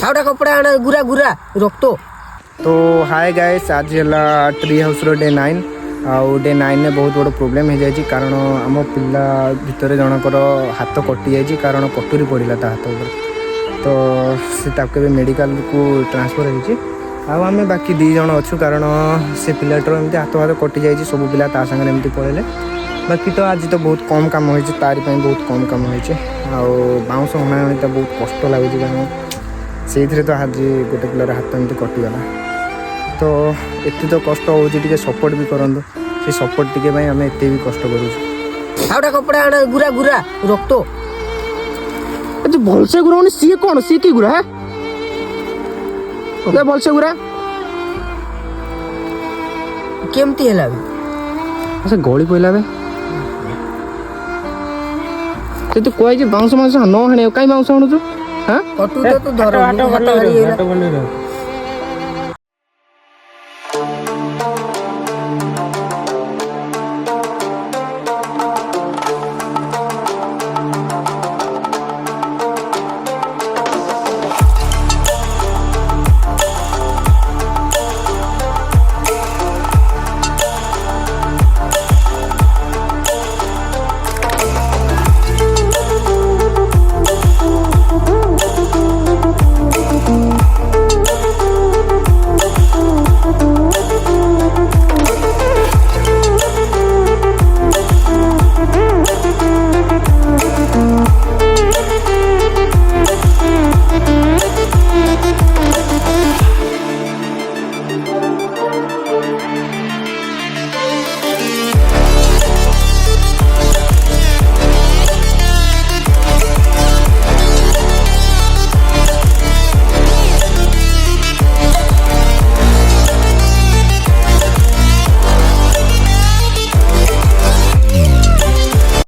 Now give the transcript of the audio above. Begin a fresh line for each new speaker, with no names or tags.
Outta कपड़ा आना गुरा गुरा रक्त।
तो हाय गाइस, आज है ट्री हाउस रो डे 9 आउ डे 9 में बहुत बड़ प्रोब्लेम हो जाए कारण आम पिला भितर जनकर हाथ कटि जाए कारण कटुरी पड़ा ता हाथ ऊपर। तो से ताके मेडिकल को ट्रांसफर होमें बाकी 2 जन अच्छु कारण से पिलाटर एमती हाथ हाथ कटि जाए सब पिला ता सागर एमती पड़े। बाकी तो आज तो बहुत कम कम हो तारी बहुत कम कम हो बाउंस हणाहणी तो बहुत कष्ट लगुच कारण से तो आज गोटे पिलार हाथ एमती कटिगला। तो एत तो कष्ट हो सपोर्ट भी करूँ से सपोर्ट टी आम एत भी कष्ट
आउटा कपड़ा आना गुरा गुरा रक्त।
अच्छा भलसे गुरा सी कौन सी की गुरा है भलसे गुरा
केमती है
अच्छा गली पड़ा बे तू कह बाउंस माउंस न हाणे कहीं बाउंस हाणुचु हाँ
कटु तो धर हाथ हारी